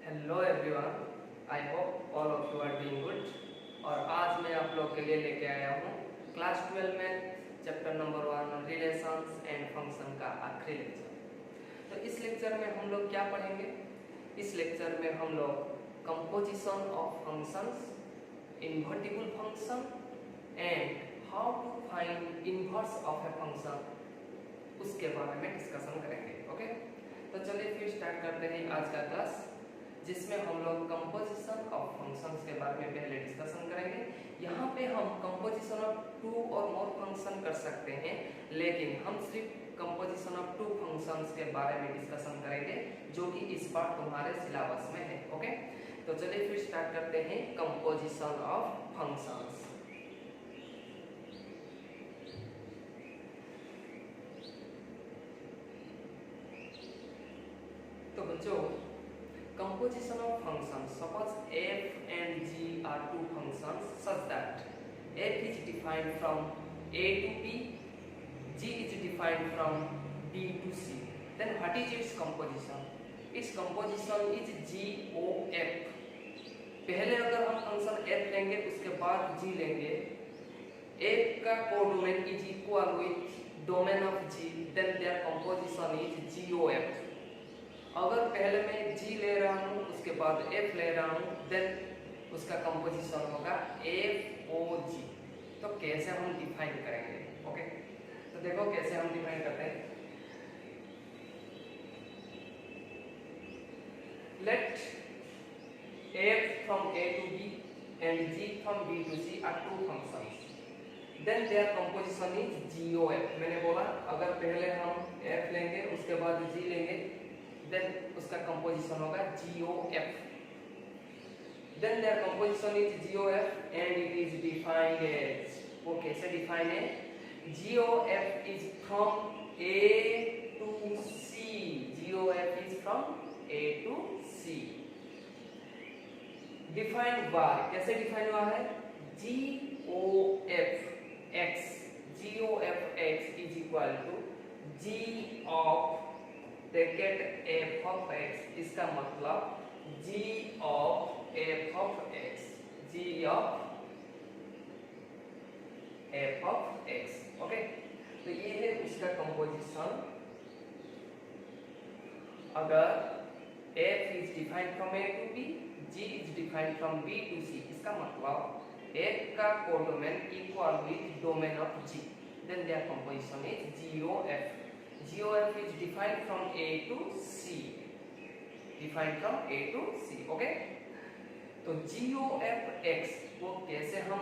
Hello everyone, I hope all of you are doing good. और आज मैं आप लोग के लिए लेके आया हूँ क्लास 12 में chapter number 1 relations and function का आखिरी लेक्चर। तो इस लेक्चर में हम लोग क्या पढ़ेंगे? इस लेक्चर में हम लोग composition of functions, invertible function and how to find inverse of a function, उसके बारे में डिस्कशन करेंगे। ओके, तो चलिए फिर स्टार्ट करते हैं आज का क्लास, जिसमें हम लोग कंपोजिशन ऑफ फंक्शंस के बारे में पहले डिस्कशन करेंगे। यहाँ पे हम कंपोजिशन ऑफ 2 और मोर फंक्शन कर सकते हैं, लेकिन हम सिर्फ कंपोजिशन ऑफ 2 फंक्शंस के बारे में डिस्कशन करेंगे, जो कि इस बार तुम्हारे सिलेबस में है। ओके, तो चलिए फिर स्टार्ट करते हैं कंपोजिशन ऑफ फंक्शंस। तो बच्चों, composition of functions, suppose f and g are two functions such that f is defined from a to b, g is defined from b to c, then what is its composition? Its composition is g o f। पहले अगर हम function f लेंगे, उसके बाद g लेंगे, f का codomain is equal with domain of g, then their composition is g o f। अगर पहले मैं g ले रहा हूँ, उसके बाद f ले रहा हूँ, देन उसका कंपोजिशन होगा f o g। तो कैसे हम डिफाइन करेंगे? ओके, तो देखो कैसे हम डिफाइन करते हैं। Let f from a to b and g from b to c are two functions, then their composition is g o f। मैंने बोला अगर पहले हम f लेंगे, उसके बाद g लेंगे, then उसका कंपोजिशन होगा GOF। then their composition is GOF and it is defined as, वो कैसे डिफाइन है? GOF is from A to C। GOF is from A to C। Defined by, कैसे डिफाइन हुआ है? GOF x is equal to G of bracket f of x, इसका मतलब g of f of x, g of f of x। Okay, तो ये है उसका composition. अगर f is defined from a to b, g is defined from b to c, इसका मतलब f का codomain equal with domain of g, then their composition is GOF। GOF is defined from A to C, defined from A to C। Okay, तो GOF x वो कैसे हम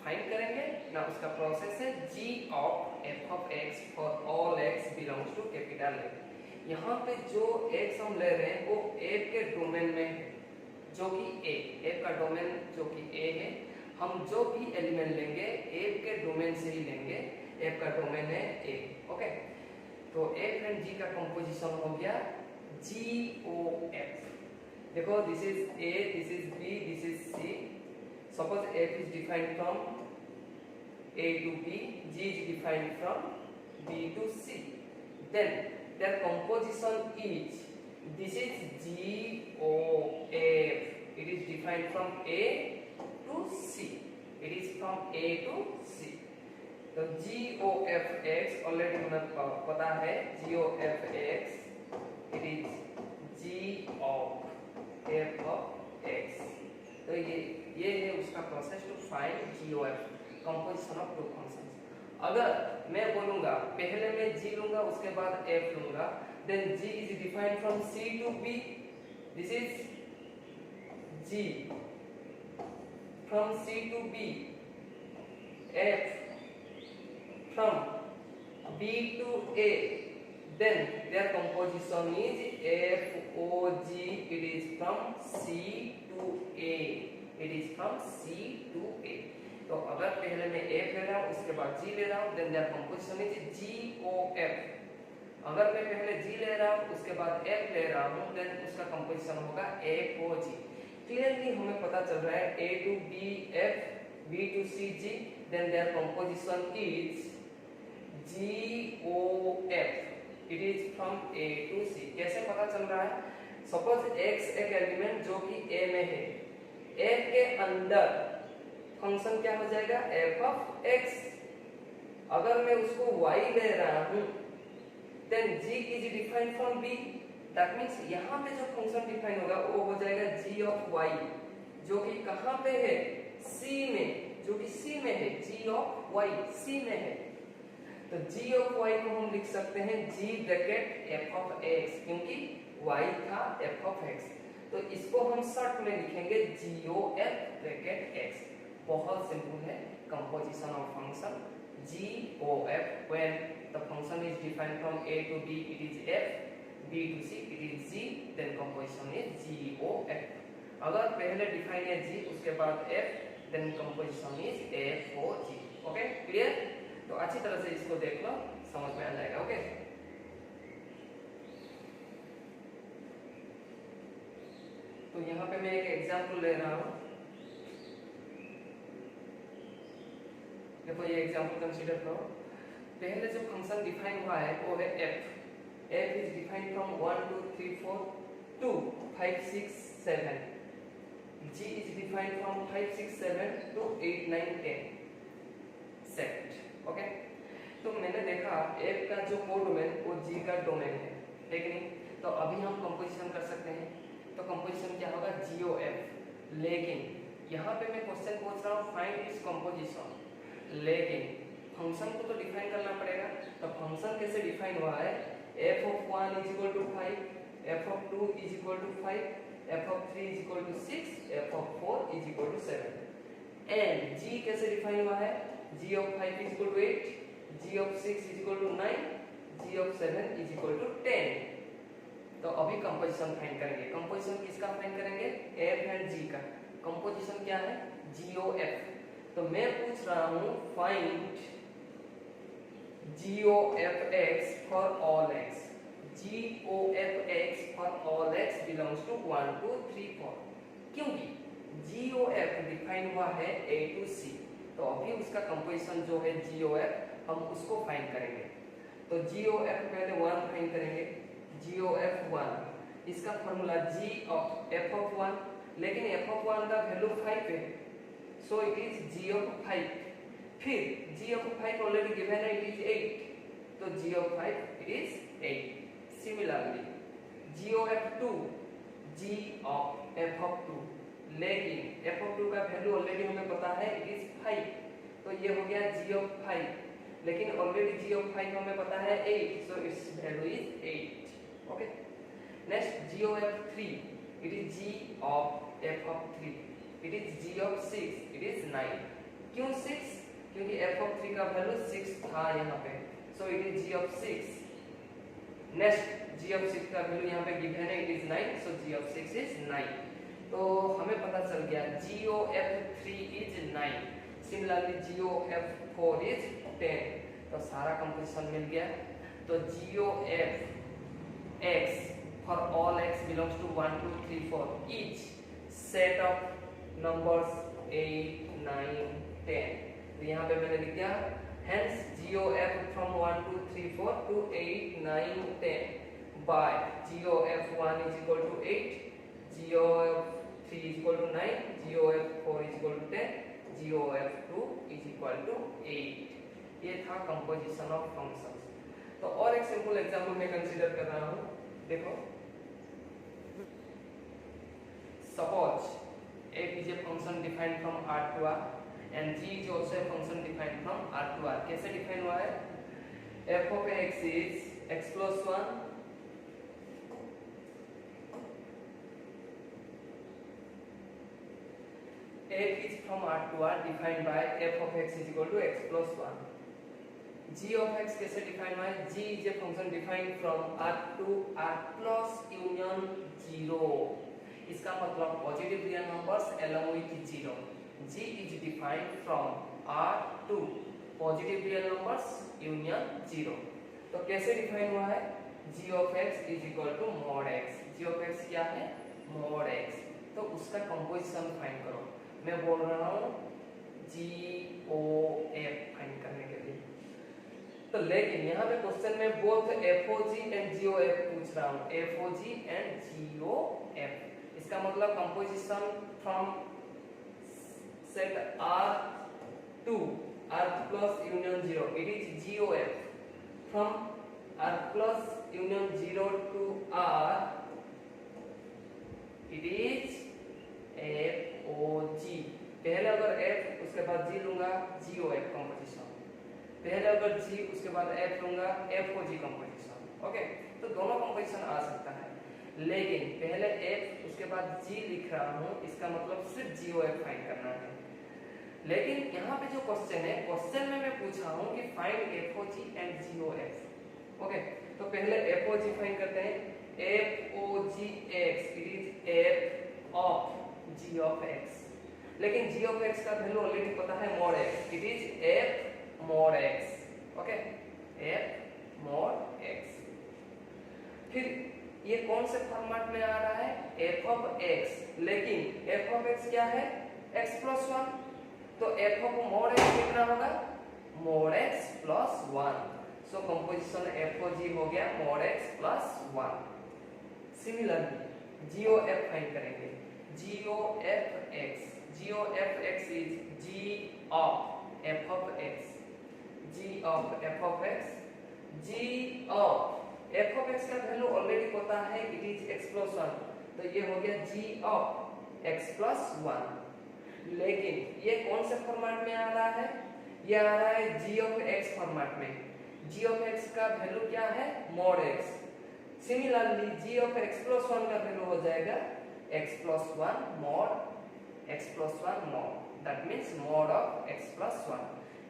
find करेंगे ना, उसका प्रोसेस है G of f of x for all x belongs to capital A। यहाँ पे जो x हम ले रहे हैं वो f के डोमेन में है, जो कि A, f का डोमेन जो कि A है। हम जो भी एलिमेंट लेंगे f के डोमेन से ही लेंगे, f का डोमेन है A। ओके, तो f एंड g का कंपोजिशन हो गया GOF। देखो, this is a, this is b, this is c। Suppose f is defined from a to b, g is defined from b to c, then their composition is, this is GOF। It is defined from a to c, it is from a to c। तो GOF x already हमें पता है, GOF x it is G of f of x। तो ये है उसका process to find GOF, composition of two functions. अगर मैं बोलूंगा पहले मैं g लूंगा, उसके बाद f लूंगा, then g is defined from c to b, this is g फ्रॉम c to b, f from B to A, then their composition is FOG। it is from C to A, it is from C to A। तो अगर पहले मैं F ले रहा हूँ, उसके बाद G ले रहा हूँ, then their composition is GOF। अगर मैं पहले G ले रहा हूँ, उसके बाद F ले रहा हूँ, then उसका कंपोजिशन होगा FOG। क्लियरली हमें पता चल रहा है A to B F, B to C G, then their composition is GOF। It is from A to C. कैसे पता चल रहा है? सपोज x एक एलिमेंट जो कि a में है, a के अंदर फंक्शन क्या हो जाएगा? f of x। अगर मैं उसको y ले रहा हूं then g is defined from b। That means यहां पे जो फंक्शन डिफाइन होगा वो हो जाएगा g ऑफ y, जो कि कहां पे है? c में, जो कि c में है। g ऑफ y c में है, तो g ऑफ y को हम लिख सकते हैं g bracket f of x, क्योंकि y था f ऑफ x, तो इसको हम शॉर्ट में लिखेंगे g o f bracket x। बहुत सिंपल है composition of function g o f। When the function is defined from a to b it is f, b to c it is g, then composition is g o f। अगर पहले define है g उसके बाद f, then composition is f o g। Okay, clear? तो अच्छी तरह से इसको देख लो, समझ में आ जाएगा। ओके, तो यहाँ पे मैं एक एग्जांपल ले रहा हूँ। देखो ये एग्जांपल कंसीडर करो। पहले जो फंक्शन डिफाइन हुआ है वो है f। f is defined from 1 2 3 4 2 5 6 7। g is defined from 5 6 7 to 8 9 10 set. Okay, तो मैंने देखा f का जो कोडोमेन वो g का डोमेन है कि नहीं? तो अभी हम कंपोजिशन कर सकते हैं। तो कंपोजिशन क्या होगा? g o f। लेकिन यहाँ पे मैं क्वेश्चन पूछ रहा हूँ फाइंड इट्स कंपोजिशन, लेकिन फंक्शन को तो डिफाइन करना पड़ेगा। तो फंक्शन कैसे डिफाइन हुआ है? f of 1 is equal to 5, f of 2 is equal to 5, f of 3 is equal to 6, f of 4 is equal to 7। And g कैसे डिफाइन हुआ है? g of 5 is equal to 8, g of 6 is equal to 9, g of 7 is equal to 10। तो अभी composition find करेंगे। Composition किसका find करेंगे? f and g का। Composition क्या है? g o f। तो मैं पूछ रहा हूं find g o f x for all x। g o f x for all x belongs to 1 2 3 4, क्योंकि g o f डिफाइन हुआ है a to c। तो अभी उसका कंपोजिशन जो है g o f हम उसको फाइंड करेंगे। तो g o f पहले 1 फाइंड करेंगे, g o f 1। इसका formula g of f of 1, लेकिन f of 1 का वैल्यू 5 है, so it is g of 5। फिर g of 5 ऑलरेडी गिवन है, इट इज 8, तो g of 5 it is 8। Similarly g of 2, g of f of 2, लेकिन f of 2 का value already हमें पता है, इट इज 5, तो ये हो गया g of 5, लेकिन ऑलरेडी g of 5 हमें पता है 8, so it's value is 8। Okay, next g of 3, it is g of f of 3, it is g of 6, it is 9। क्यों 6? क्योंकि f of 3 का वैल्यू 6 था यहाँ पे, so it is g of 6। Next g of 6 का value यहाँ पे given है, it is 9, so g of 6 is 9। तो हमें पता चल गया g of 3 is 9, similarly g of 4 is 10। तो सारा कंपोजिशन मिल गया। तो g of x for all x belongs to 1 2 3 4 each set of numbers 8 9 10। तो यहाँ पे मैंने लिख दिया hence g of f from 1 2 3 4 to 8 9 10 by g of f1 is equal to 8, g of 3 is equal to 9, g of f4 is equal to 10, g of f2 is equal to 8। ये था composition of functions. तो और एक simple example मैं consider कर रहा हूँ। देखो, suppose f is a function defined from R to R and g is also a function defined from R to R। कैसे डिफाइन हुआ है? f of x is x plus 1 f is from R to R defined by f of x is equal to x plus 1। g of x कैसे define हुआ है? g is a function defined from R to R plus union 0। इसका मतलब positive real numbers along with 0। g is defined from R to positive real numbers union 0। तो कैसे define हुआ है? g of x is equal to mod x। g of x क्या है? mod x। तो उसका कंपोजिशन फाइंड करो। मैं बोल रहा हूँ g o f फाइंड करने के लिए। तो लेकिन यहाँ पे क्वेश्चन में बोथ एफओजी एंड जीओएफ पूछ रहा हूँ, एफओजी एंड जीओएफ। इसका मतलब composition from set R to R plus union 0, it is GOF. From R plus union 0 to R, it is FOG. पहले अगर F उसके बाद G लूंगा GOF कंपोजिशन, पहले अगर G उसके बाद F लूंगा FOG कंपोजिशन। ओके, तो दोनों कंपोजिशन आ सकता है, लेकिन पहले F उसके बाद G लिख रहा हूँ, इसका मतलब सिर्फ GOF फाइंड करना है। लेकिन यहाँ पे जो क्वेश्चन है, क्वेश्चन में मैं पूछा हूँ कि find FOG and GOF। Okay, तो पहले FOG फाइंड करते हैं। FOGX it is F of G of X, लेकिन G ऑफ X का वैल्यू ऑलरेडी पता है mod X, it is F mod X। Okay, F mod X। फिर ये कौन से फॉर्मेट में आ रहा है? F ऑफ X, लेकिन F ऑफ X क्या है? X plus 1, तो F ऑफ mod X कितना होगा? mod X plus 1। सो कंपोजिशन FOG हो गया mod X plus 1। Similarly GOF find करेंगे, GOFX, GOFX is G of F of X, G of F of X, G of F of X का value already पता है, it is X plus 1, तो ये हो गया G of X plus 1। लेकिन ये कौन से फॉर्मेट में आ रहा है? ये आ रहा है G of X फॉर्मेट में। G of X का वैल्यू क्या है? mod X। Similarly G of X plus 1 का वैल्यू हो जाएगा X plus 1 mod X plus 1 mod, that means mod of X plus 1।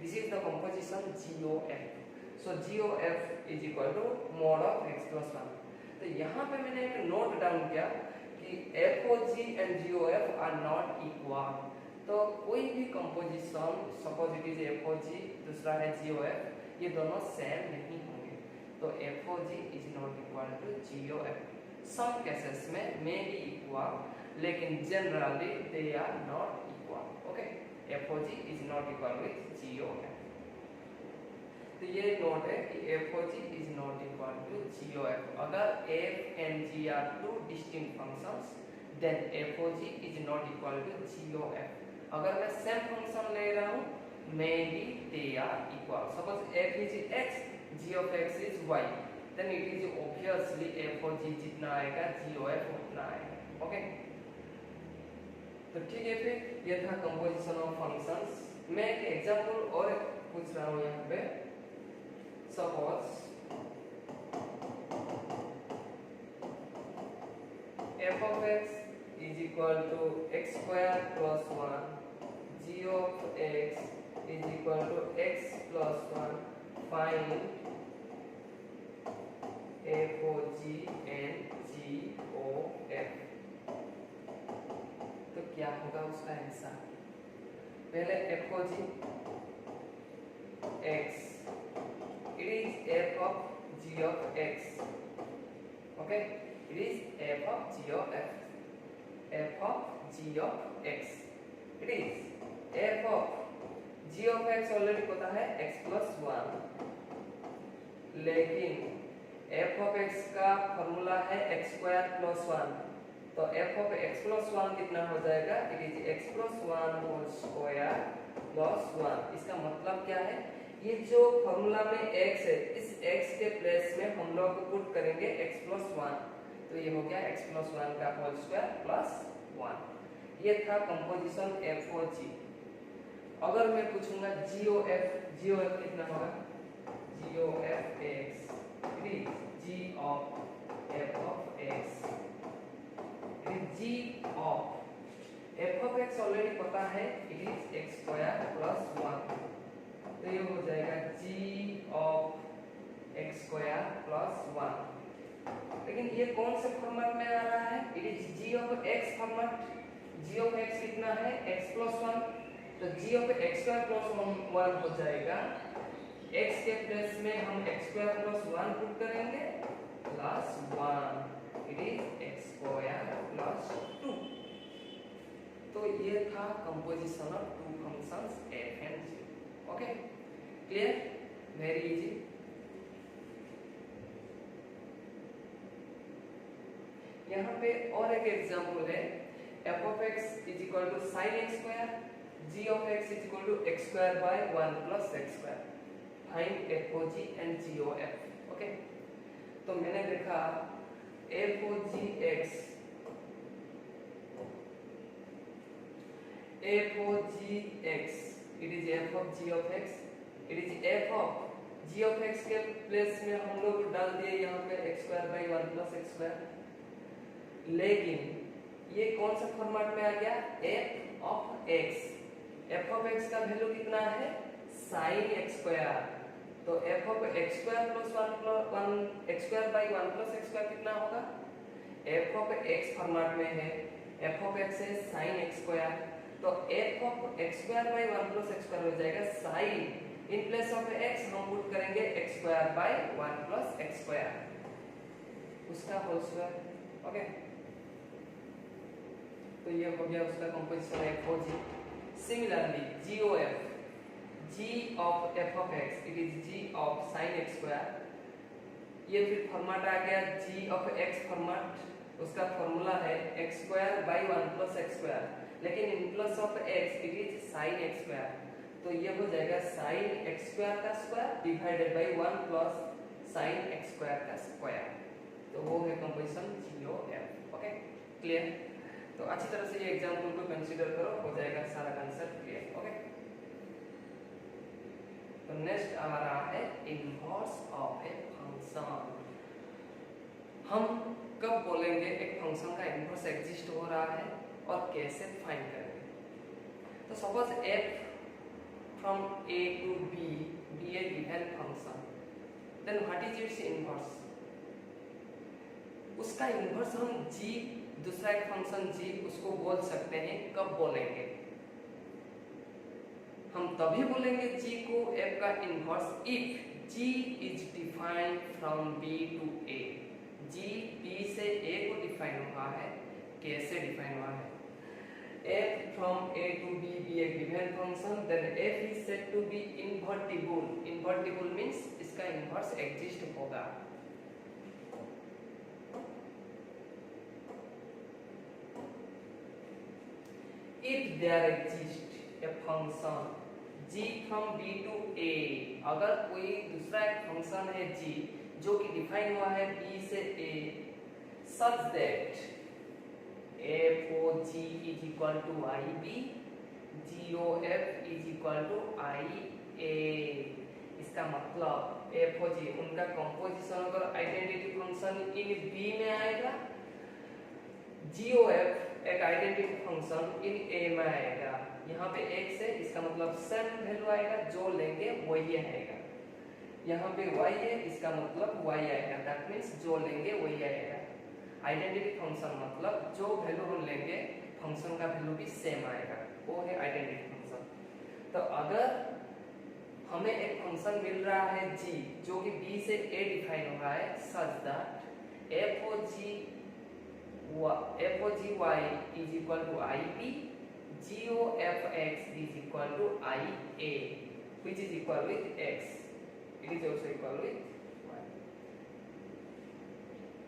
This is the composition GOF। So GOF is equal to mod of X plus 1। तो यहाँ पे मैंने एक note down किया कि FOG and GOF are not equal। तो कोई भी composition, suppose it is FOG, दूसरा है GOF, ये दोनों सेम नहीं होंगे, तो FOG is not equal to GOF। Some cases में मे बी इक्वल, लेकिन generally they are not equal. Okay, FOG is not equal with GOF। तो ये नोट है कि FOG is not equal to GOF। अगर F and G are two distinct functions, then FOG is not equal to GOF। अगर मैं same function ले रहा हूँ, maybe they are equal। Suppose F is X, G of X is Y, then it is obviously FOG जितना आएगा GOF उतना आएगा। Okay, तो ठीक है, फिर ये था कंपोजिशन ऑफ फंक्शंस। मैं एक एग्जांपल और पूछ रहा हूँ यहाँ पे। Suppose F of X is equal to X square plus 1, G of X is equal to X plus 1, find FOG and GOF। तो क्या होगा उसका आंसर? पहले FOG X, it is F of G of X। okay, it is F of G of F, F of G of X, it is F of G of X already पता है X plus 1, लेकिन F of X का formula है X square plus 1, तो F of X plus 1 कितना हो जाएगा? It is X plus 1 whole square plus 1। इसका मतलब क्या है? ये जो फॉर्मूला में X है, इस X के प्लेस में हम लोग पुट करेंगे X plus 1, तो ये हो गया X plus 1 का होल स्क्वायर प्लस 1। ये था कंपोजिशन FOG। अगर मैं पूछूंगा GOF, GOF कितना होगा? GOF X, it is G of F of X, it is G of F of X already पता है, it is X square plus 1, तो ये हो जाएगा G of X square plus 1। लेकिन ये कौन से फॉर्मेट में आ रहा है? it is G of X format. G of X कितना है? X plus 1, तो G of X square plus 1 हो जाएगा। X के प्लेस में हम X square plus 1 पुट करेंगे plus 1, it is X square plus 2। तो ये था composition of two functions F and G। Okay, clear? Very easy. यहाँ पे और एक एग्जांपल है, f of x is equal to sin x square, g of x is equal to x square by 1 plus x square. Find f of g and g of f. Okay, तो मैंने देखा f of g x, f of g x, it is f of g of x, it is f of g of x के place में हम लोग डाल दिए यहाँ पे x square by 1 plus x square, लेकिन ये कौन सा फॉर्मेट में आ गया, f of x, f of x का वैल्यू कितना है, sin x square, तो f of x square plus 1 plus 1 x square by 1 plus x square कितना होगा, f of x फॉर्मेट में है, f of x है sin x square, तो f of x square by 1 plus x square हो जाएगा sin, in place of x हम put करेंगे x square by 1 plus x square, उसका होल स्क्वायर. ओके, तो ये हो गया उसका कंपोजिशन है f of g. Similarly g of f, g of f of x, it is g of sin x square. ये फिर फॉर्मेट आ गया g of x फॉर्मेट, उसका फॉर्मूला है x square by 1 plus x square, लेकिन in plus of x it is sin x square, तो ये हो जाएगा sin x square का square divided by 1 plus sin x square का स्क्वायर, तो वो है composition g of f. Okay, clear. तो अच्छी तरह से ये एग्जांपल को कंसीडर करो, हो जाएगा सारा कांसेप्ट क्लियर. ओके, तो नेक्स्ट आ रहा है इनवर्स ऑफ ए फंक्शन. हम कब बोलेंगे एक फंक्शन का इनवर्स एग्जिस्ट हो रहा है और कैसे फाइंड करेंगे. तो suppose f from a to b be a given function, then what is its inverse. उसका इनवर्स हम g, दूसरा एक फंक्शन g, उसको बोल सकते हैं. कब बोलेंगे, हम तभी बोलेंगे g को f का inverse if g is defined from b to a. g b से a को डिफाइन हुआ है, कैसे डिफाइन हुआ है, f from a to b be a given function, then f is said to be invertible. Invertible means इसका inverse exist होगा. If there exists a function g from b to a, अगर कोई दूसरा एक function है g जो कि define हुआ है b से a, such that f o g is equal to ib, g o f is equal to i a. इसका मतलब f o g उनका कंपोजिशन अगर आइडेंटिटी फंक्शन इन b में आएगा, g o f एक आइडेंटिटी फंक्शन इन a में आएगा. यहाँ पे x है, इसका मतलब सेम वैल्यू आएगा, जो लेंगे वही आएगा. यहाँ पे y है, इसका मतलब y आएगा, दैट मींस जो लेंगे वही आएगा. आइडेंटिटी फंक्शन मतलब जो वैल्यू हम लेंगे फंक्शन का वैल्यू भी सेम आएगा, वो है आइडेंटिटी फंक्शन. तो अगर हमें एक फंक्शन मिल रहा है g जो कि b से a डिफाइन हुआ है, such that f o g y is equal to ib, g o f x is equal to i a, which is equal with x, it is also equal with y.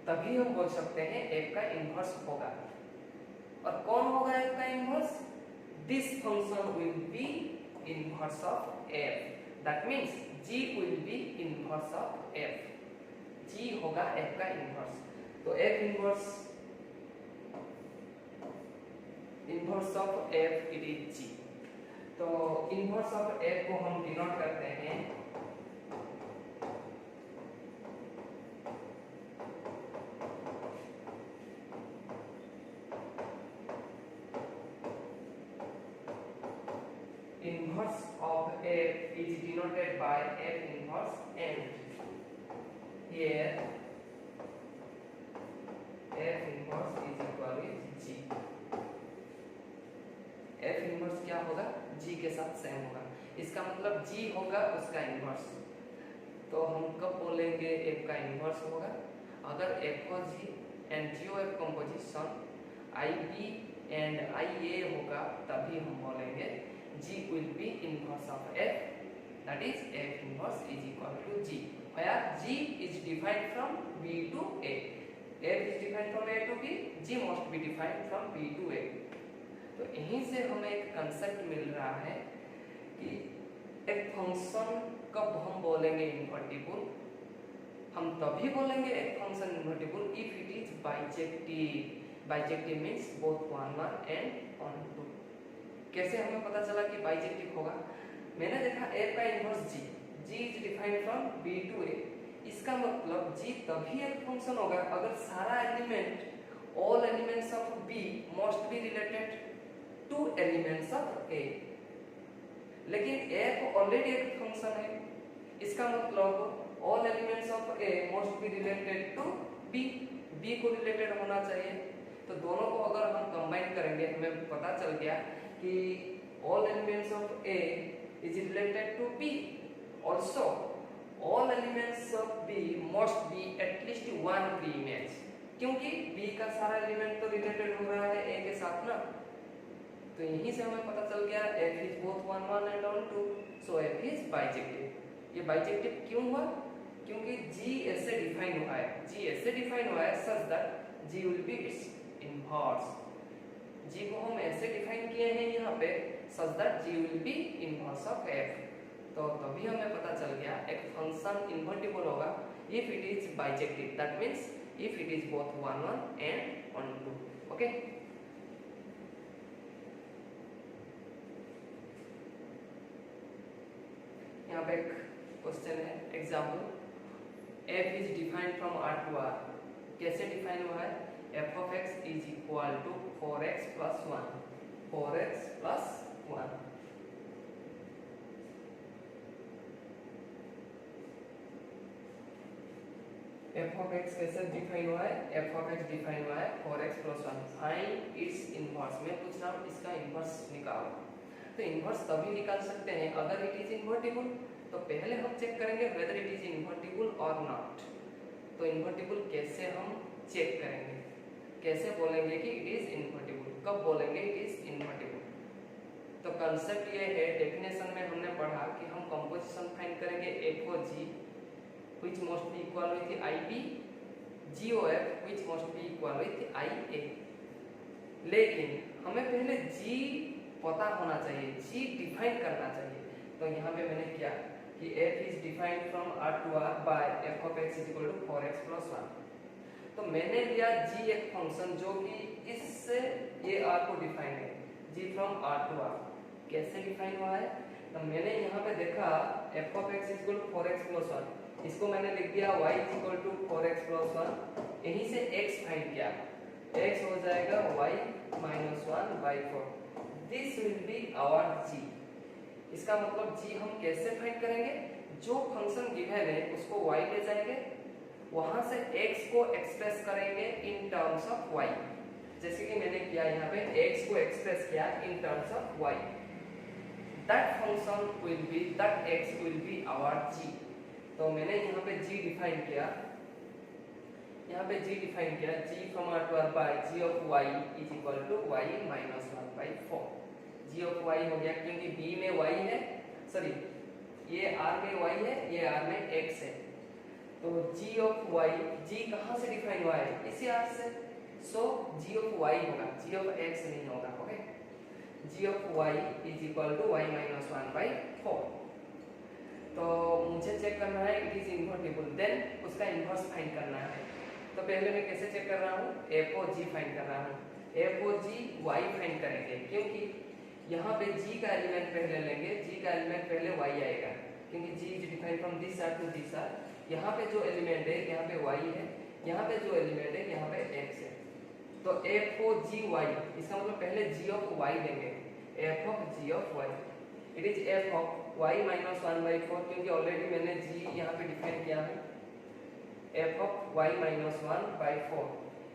तभी हम बोल सकते हैं f का inverse होगा. और कौन होगा f का inverse, this function will be inverse of f, that means g will be inverse of f, g होगा f का इनवर्स. तो f inverse of f it is g. तो इनवर्स ऑफ f को हम डिनोट करते हैं inverse of f is denoted by f inverse, and here f inverse is equal with g. f inverse क्या होगा, g के साथ सेम होगा, इसका मतलब g होगा उसका इनवर्स. तो हम कब बोलेंगे f का इनवर्स होगा, अगर f of g and g of f composition ib and ia होगा, तभी हम बोलेंगे g will be inverse of f, that is f inverse is equal to g, where g is defined from b to a. f is defined from a to b, g must be defined from b to a। तो यहीं से हमें एक concept मिल रहा है कि एक function कब हम बोलेंगे इन्वर्टिबल, हम तभी बोलेंगे एक function invertible if it is bijective. Bijective means both on one and onto. कैसे हमें पता चला कि बाइजेक्टिव होगा? मैंने देखा f का inverse g is defined from b to a। इसका मतलब g तभी एक फंक्शन होगा अगर सारा element all elements of b must be related to elements of a। लेकिन f ऑलरेडी एक फंक्शन है, इसका मतलब all elements of a must be related to b को रिलेटेड होना चाहिए। तो दोनों को अगर हम कंबाइन करेंगे हमें पता चल गया कि all elements of A is related to B. Also, all elements of B must be at least one pre-image, क्योंकि B का सारा एलिमेंट तो रिलेटेड हो रहा है A के साथ ना। तो यहीं से हमें पता चल गया F is both on one and on two, so F is bijective। ये बाइजेक्टिव क्यों हुआ? क्योंकि G ऐसे डिफाइन हुआ है, G ऐसे डिफाइन हुआ है such that G will be its inverse। G को हम ऐसे डिफाइन किए हैं यहाँ पे such that G will be inverse of F। तो तभी हमें पता चल गया एक फंक्शन इन्वर्टिबल होगा if it is bijective, that means if it is both on one and on two। Okay, यहाँ पे एक क्वेश्चन है example, f is defined from R to R। कैसे डिफाइन हुआ है? f of x is equal to 4x plus 1, 4x plus 1। f of x कैसे define हुआ है? f of x डिफाइन हुआ है 4x plus 1। Find its inverse. मैं पूछ रहा हूँ इसका इनवर्स निकालो। तो इनवर्स तभी निकाल सकते हैं अगर इट इज इन्वर्टिबल। तो पहले हम चेक करेंगे वेदर इट इज इन्वर्टिबल और नॉट। तो इन्वर्टिबल कैसे हम चेक करेंगे, कैसे बोलेंगे कि इट इज इन्वर्टिबल, कब बोलेंगे इट इज इन्वर्टिबल? तो कंसेप्ट ये है, डेफिनेशन में हमने पढ़ा कि हम कंपोजिशन फाइंड करेंगे FOG which must be equal with IB, GOF which must be equal with IA। लेकिन हमें पहले G पता होना चाहिए, G डिफाइन करना चाहिए। तो यहाँ पे मैंने किया कि F is defined from R to R by f of x is equal to 4x plus 1। तो मैंने लिया G एक फंक्शन जो कि इससे ये R को डिफाइन है, G from R to R। कैसे डिफाइन हुआ है? तो मैंने यहाँ पे देखा f of x is equal to 4x plus 1, इसको मैंने लिख दिया y is equal to 4x plus 1। यहीं से x फाइंड किया, x हो जाएगा y minus 1 by 4। This will be our G। इसका मतलब G हम कैसे फाइंड करेंगे? जो फंक्शन गिवन है उसको y ले जाएंगे, वहां से x को एक्सप्रेस करेंगे इन टर्म्स ऑफ y। जैसे कि मैंने किया यहाँ पे x को एक्सप्रेस किया in terms of y। That function will be, that x will be our G। तो मैंने यहाँ पे G डिफाइन किया, यहाँ पे G डिफाइन किया G from R to R by G of y is equal to y minus 1 by 4। G of y हो गया क्योंकि B में y है, सॉरी ये R में y है, ये R में x है। तो G of y, G कहाँ से डिफाइन हुआ है? इसी R से। सो G of y होगा, G of x नहीं होगा। Okay, G of y is equal to y minus 1 by 4। तो मुझे चेक करना है इट इज इन्वर्टिबल, देन उसका इनवर्स फाइंड करना है। तो पहले मैं कैसे चेक कर रहा हूँ? FOG फाइंड कर रहा हूँ। FOG y फाइंड करेंगे क्योंकि यहाँ पे G का एलिमेंट पहले लेंगे, G का एलिमेंट पहले y आएगा क्योंकि G is defined from this R to this R. यहाँ पे जो एलिमेंट है यहाँ पे y है, यहाँ पे जो एलिमेंट है यहाँ पे x है। तो FOG y, इसका मतलब पहले G of y लेंगे, f of G of y it is f of y minus 1 by 4, क्योंकि ऑलरेडी मैंने G यहाँ पे डिफाइन किया है, f of y minus 1 by 4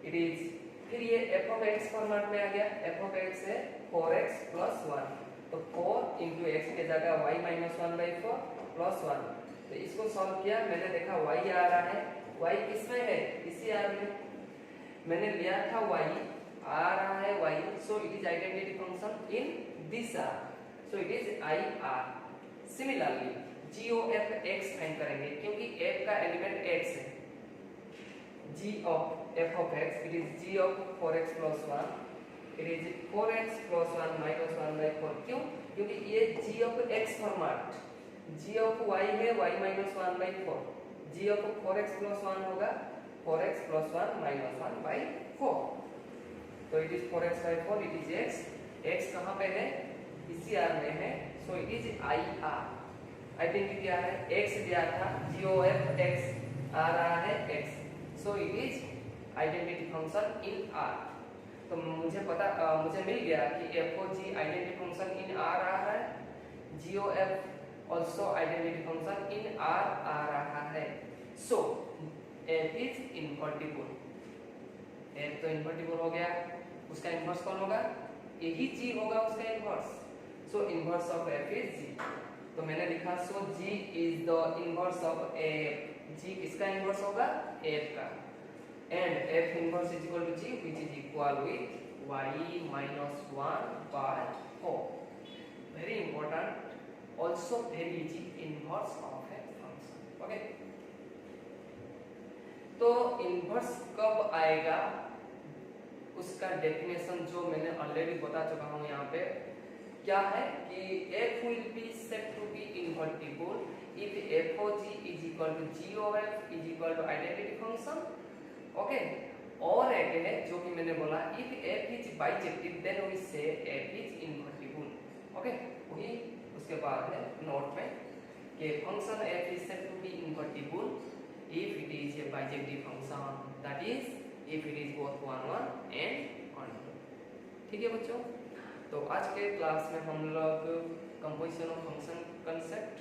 it is, फिर ये f of x फॉर्मेट में आ गया, f of x है 4x plus 1। तो 4 into x के जगह y minus 1 by 4 plus 1। तो इसको सॉल्व किया, मैंने देखा y आ रहा है, y किस में है? इसी r में। मैंने लिया था y, आ रहा है y, so it is identity function in this r, so it is IR। Similarly GOF x find करेंगे क्योंकि f का एलिमेंट x है, g of f of x, it is g of 4x plus 1, it is 4x plus 1 minus 1 by 4. क्यों? क्योंकि ये g of x format, g of y है y minus 1 by 4, g of 4x plus 1 होगा 4x plus 1 minus 1 by 4. तो it is 4x by 4, it is x. x कहाँ पे है? इसी r में है, so it is I r. Identity क्या है? x दिया था, g of x आ रहा है x, so it is identity function in r. तो मुझे मिल गया कि f को g identity function in r आ रहा है, g of f also identity function in r आ रहा है, so f is invertible. f तो इनवर्टिबल हो गया, उसका इनवर्स कौन होगा? यही g होगा उसका inverse, so inverse of f is g. तो मैंने लिखा so g is the inverse of f. g किसका इनवर्स होगा? f का. And f inverse is equal to g, which is equal with y minus 1 by 4. Very important. Also very easy, inverse of a function. Okay. तो inverse कब आएगा उसका definition जो मैंने already बता चुका हूँ यहाँ पे. क्या है कि f will be said to be invertible if f of g is equal to g of f is equal to identity function. Okay. और एक है जो कि मैंने बोला if f is bijective then we say f is invertible. Okay. वही उसके बाद है नोट में कि function f is said to be invertible if it is a bijective function, that is if it is both 1 1 and 1 2. ठीक है बच्चों. तो आज के क्लास में हम लोग composition of function concept,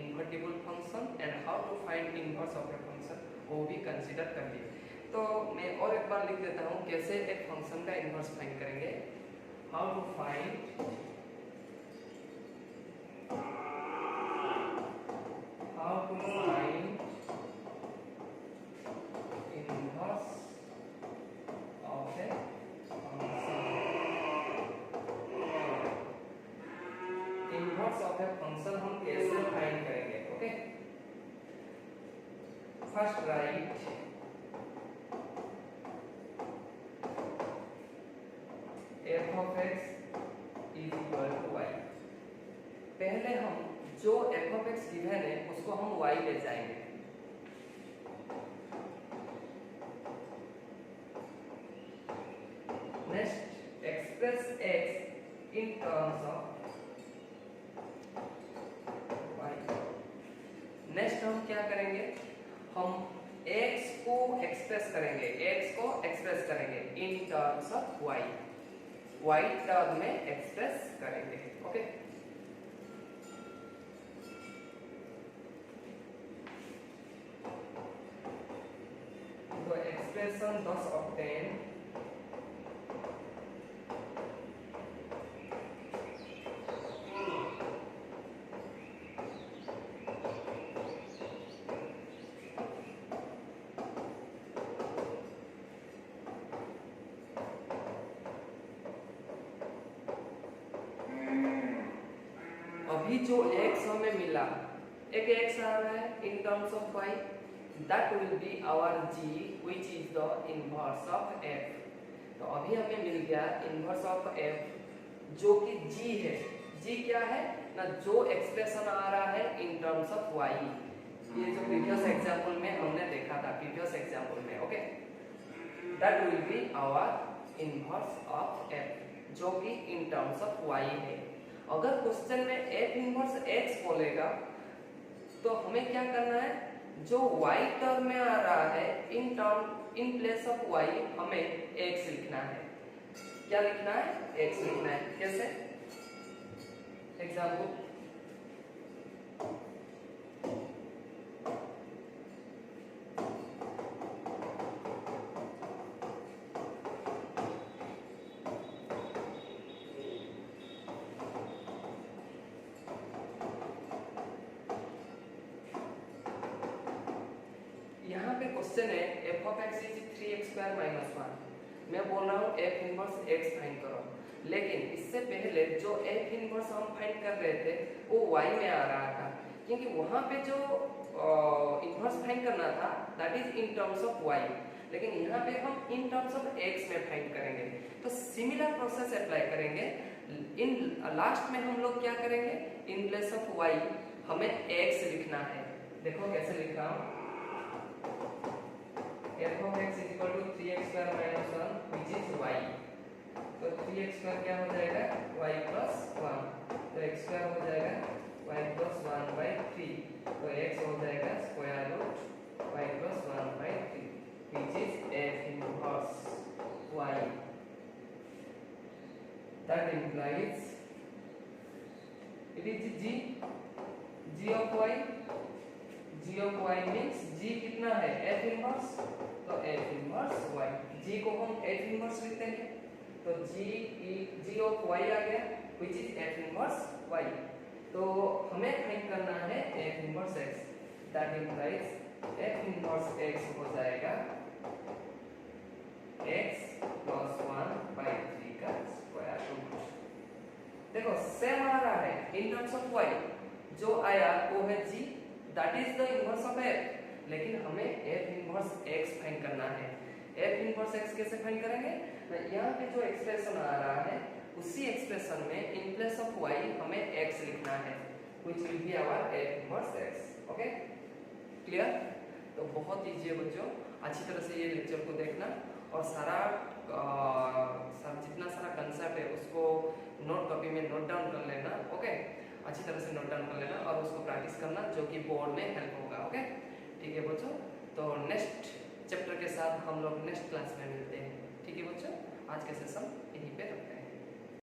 invertible function and how to find inverse of a function वो भी कंसीडर कर लिए. तो मैं और एक बार लिख देता हूँ कैसे एक फंक्शन का इनवर्स फाइंड करेंगे. How to find inverse of a inverse of a function हम कैसे फाइंड करेंगे. Okay. First write f of x is equal to y. पहले हम जो f of x गिवन है उसको हम y ले जाएंगे. Next express x in terms of next हम क्या करेंगे? हम x को एक्सप्रेस करेंगे इन terms of y. y term में एक्सप्रेस करेंगे. ओके. तो एक्सप्रेशन thus obtained अभी जो x हमें मिला, एक x आ रहा है in terms of y, that will be our g which is the inverse of f. तो अभी हमें मिल गया inverse of f जो कि g है. g क्या है ना? जो एक्सप्रेशन आ रहा है in terms of y. ये जो प्रीवियस एग्जांपल में हमने देखा था, प्रीवियस एग्जांपल में. Okay. that will be our inverse of f जो कि in terms of y है. अगर क्वेश्चन में f इनवर्स x बोलेगा तो हमें क्या करना है? जो y टर्म में आ रहा है इन प्लेस ऑफ y हमें x लिखना है. क्या लिखना है? x लिखना है. कैसे? एग्जांपल यहाँ पे क्वेश्चन है f of x is 3x square minus 1. मैं बोल रहा हूँ f इनवर्स x फाइंड करो, लेकिन इससे पहले जो f इनवर्स हम फाइंड कर रहे थे वो y में आ रहा था, क्योंकि वहाँ पे जो इनवर्स फाइंड करना था that is in terms of y. लेकिन यहाँ पे हम इन टर्म्स ऑफ एक्स में फाइंड करेंगे। तो सिमिलर प्रोसेस अप्लाई करेंगे। इन लास्ट में हम लोग क्या करेंगे, इन प्लेस ऑफ वाई हमें एक्स लिखना है। देखो कैसे लिख रहा हूँ, f of x is equal to 3x square minus 1 which is y। तो 3x square क्या हो जाएगा, y plus 1, तो x square हो जाएगा y plus 1 by 3, तो x हो जाएगा square root y plus 1 by 3 which is f inverse y। That implies it is g of y, g of y means g कितना है, f inverse, तो f inverse y, g को हम f inverse लिखते हैं, तो g of y आ गया which is f inverse y। तो हमें फाइंड करना है f inverse x, that implies f inverse x हो जाएगा x plus 1 by 3 का स्क्वायर रूट। देखो सेम आ रहा है इन टर्म्स ऑफ y, जो आया वो है g, that is the inverse of f, लेकिन हमें f इनवर्स x फाइंड करना है। f इनवर्स x कैसे फाइंड करेंगे, यहाँ पे जो एक्सप्रेशन आ रहा है उसी एक्सप्रेशन में इन प्लेस ऑफ y हमें x लिखना है which will be our f inverse x। Okay clear? तो बहुत इजी है बच्चों, अच्छी तरह से ये लेक्चर को देखना और सारा जितना सारा कंसेप्ट है उसको नोट कॉपी में नोट डाउन कर लेना। ओके अच्छी तरह से नोट डाउन कर लेना और उसको प्रैक्टिस करना, जो कि बोर्ड में हेल्प होगा। ओके ठीक है बच्चों, तो नेक्स्ट चैप्टर के साथ हम लोग नेक्स्ट क्लास में मिलते हैं। ठीक है बच्चों, आज का सेशन यहीं पे रखते हैं।